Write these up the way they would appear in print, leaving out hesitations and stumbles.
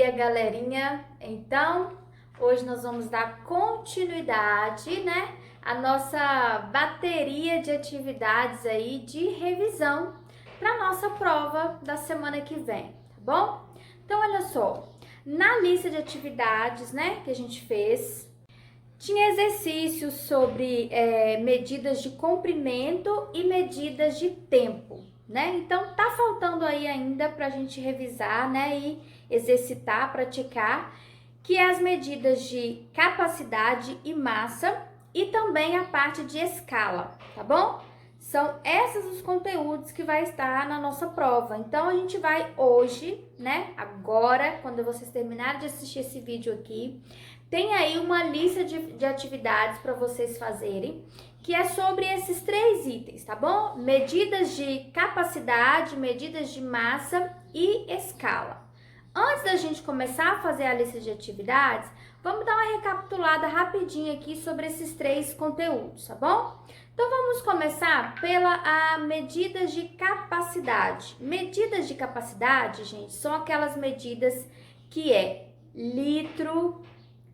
dia, galerinha! Então, hoje nós vamos dar continuidade, né, à nossa bateria de atividades aí de revisão para nossa prova da semana que vem, tá bom? Então, olha só, na lista de atividades, né, que a gente fez, tinha exercícios sobre medidas de comprimento e medidas de tempo, né? Então, tá faltando aí ainda pra gente revisar, né, e exercitar, praticar, que é as medidas de capacidade e massa e também a parte de escala, tá bom? São esses os conteúdos que vai estar na nossa prova. Então, a gente vai hoje, né, agora, quando vocês terminarem de assistir esse vídeo aqui, tem aí uma lista de atividades para vocês fazerem, que é sobre esses 3 itens, tá bom? Medidas de capacidade, medidas de massa e escala. Antes da gente começar a fazer a lista de atividades, vamos dar uma recapitulada rapidinho aqui sobre esses 3 conteúdos, tá bom? Então, vamos começar pela medidas de capacidade. Medidas de capacidade, gente, são aquelas medidas que é litro,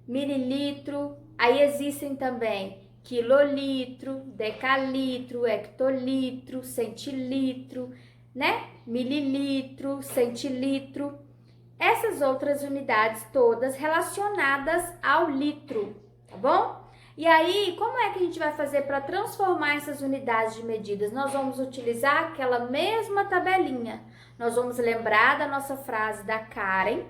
mililitro, aí existem também quilolitro, decalitro, hectolitro, centilitro, né? Mililitro, centilitro, essas outras unidades todas relacionadas ao litro, tá bom? E aí, como é que a gente vai fazer para transformar essas unidades de medidas? Nós vamos utilizar aquela mesma tabelinha. Nós vamos lembrar da nossa frase da Karen.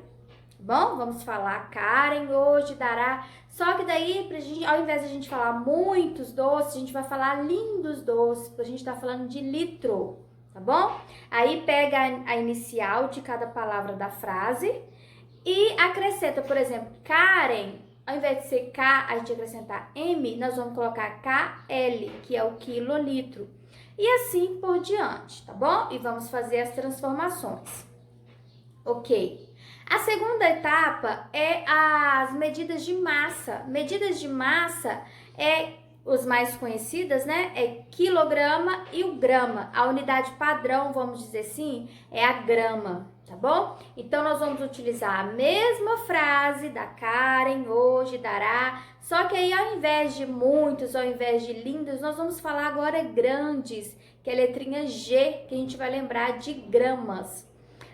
Bom, vamos falar, Karen hoje dará, só que daí, pra gente, ao invés de a gente falar muitos doces, a gente vai falar lindos doces, porque a gente tá falando de litro, tá bom? Aí pega a inicial de cada palavra da frase e acrescenta, por exemplo, Karen, ao invés de ser K, a gente acrescentar M, nós vamos colocar KL, que é o quilolitro, e assim por diante, tá bom? E vamos fazer as transformações, ok? A segunda etapa é as medidas de massa. Medidas de massa os mais conhecidas, né? É quilograma e o grama. A unidade padrão, vamos dizer assim, é a grama, tá bom? Então, nós vamos utilizar a mesma frase da Karen, hoje dará, só que aí ao invés de muitos, ao invés de lindos, nós vamos falar agora grandes, que é a letrinha G, que a gente vai lembrar de gramas.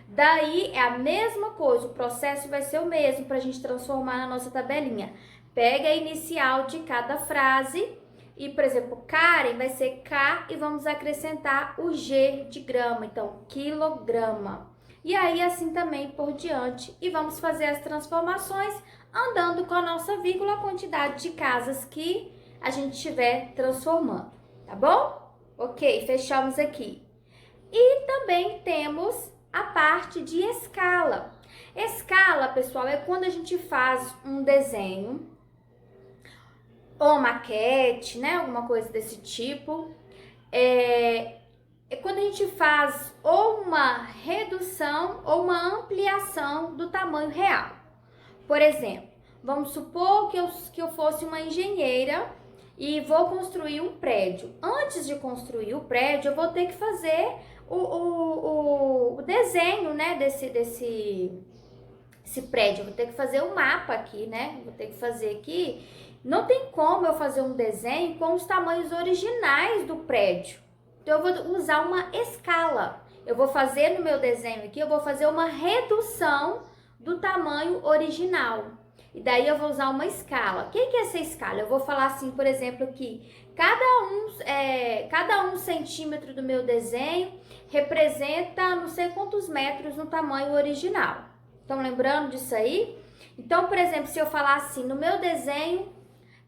Daí é a mesma coisa, o processo vai ser o mesmo para a gente transformar na nossa tabelinha. Pega a inicial de cada frase e, por exemplo, Karen vai ser K e vamos acrescentar o G de grama, então quilograma. E aí assim também por diante e vamos fazer as transformações andando com a nossa vírgula a quantidade de casas que a gente estiver transformando, tá bom? Ok, fechamos aqui. E também temos a parte de escala. Escala, pessoal, é quando a gente faz um desenho ou maquete, né? Alguma coisa desse tipo. É quando a gente faz ou uma redução ou uma ampliação do tamanho real. Por exemplo, vamos supor que eu fosse uma engenheira e vou construir um prédio. Antes de construir o prédio, eu vou ter que fazer o desenho, né, desse prédio. Eu vou ter que fazer o mapa aqui, né? Vou ter que fazer aqui. Não tem como eu fazer um desenho com os tamanhos originais do prédio. Então, eu vou usar uma escala. Eu vou fazer no meu desenho aqui, eu vou fazer uma redução do tamanho original. E daí eu vou usar uma escala. O que é essa escala? Eu vou falar assim, por exemplo, que cada um centímetro do meu desenho representa não sei quantos metros no tamanho original. Estão lembrando disso aí? Então, por exemplo, se eu falar assim, no meu desenho,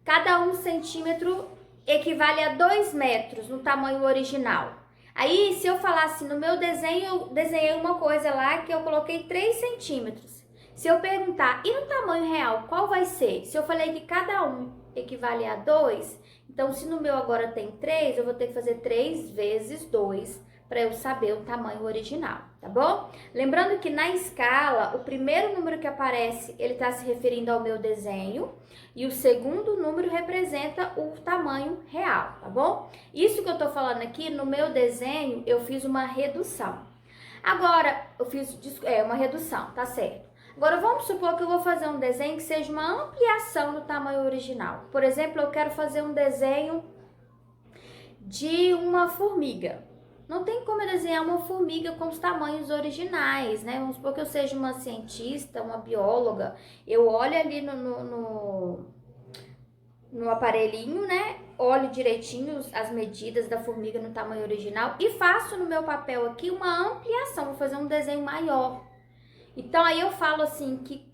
cada um centímetro equivale a 2 metros no tamanho original. Aí, se eu falar assim, no meu desenho, eu desenhei uma coisa lá que eu coloquei 3 centímetros. Se eu perguntar, e no tamanho real, qual vai ser? Se eu falei que cada um equivale a 2, então se no meu agora tem 3, eu vou ter que fazer 3 vezes 2 para eu saber o tamanho original, tá bom? Lembrando que na escala, o primeiro número que aparece, ele está se referindo ao meu desenho e o segundo número representa o tamanho real, tá bom? Isso que eu tô falando aqui, no meu desenho, eu fiz uma redução. Agora, eu fiz uma redução, tá certo? Agora, vamos supor que eu vou fazer um desenho que seja uma ampliação do tamanho original. Por exemplo, eu quero fazer um desenho de uma formiga. Não tem como eu desenhar uma formiga com os tamanhos originais, né? Vamos supor que eu seja uma cientista, uma bióloga. Eu olho ali no aparelhinho, né? Olho direitinho as medidas da formiga no tamanho original e faço no meu papel aqui uma ampliação, vou fazer um desenho maior. Então aí eu falo assim que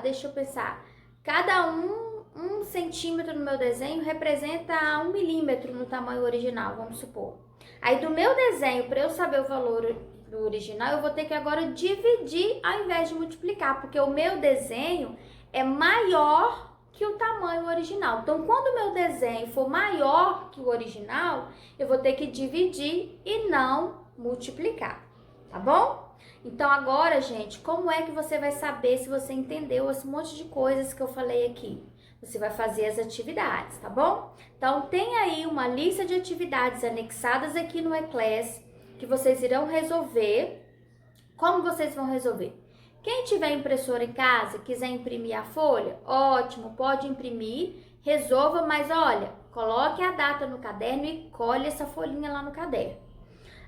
deixa eu pensar, cada um centímetro no meu desenho representa 1 milímetro no tamanho original, vamos supor. Aí do meu desenho, para eu saber o valor do original, eu vou ter que agora dividir ao invés de multiplicar, porque o meu desenho é maior que o tamanho original. Então, quando o meu desenho for maior que o original, eu vou ter que dividir e não multiplicar, tá bom? Então, agora, gente, como é que você vai saber se você entendeu esse monte de coisas que eu falei aqui? Você vai fazer as atividades, tá bom? Então, tem aí uma lista de atividades anexadas aqui no eClass que vocês irão resolver. Como vocês vão resolver? Quem tiver impressora em casa, quiser imprimir a folha, ótimo, pode imprimir, resolva, mas olha, coloque a data no caderno e colhe essa folhinha lá no caderno.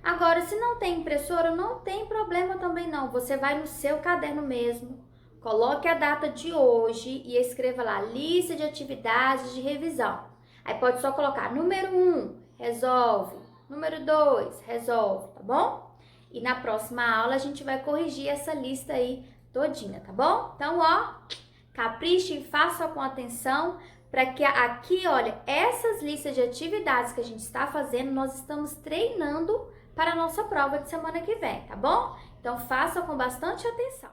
Agora, se não tem impressora, não tem problema também não, você vai no seu caderno mesmo, coloque a data de hoje e escreva lá, lista de atividades de revisão. Aí pode só colocar número 1, resolve, número 2, resolve, tá bom? E na próxima aula a gente vai corrigir essa lista aí todinha, tá bom? Então, ó, capriche e faça com atenção para que aqui, olha, essas listas de atividades que a gente está fazendo, nós estamos treinando para a nossa prova de semana que vem, tá bom? Então, faça com bastante atenção.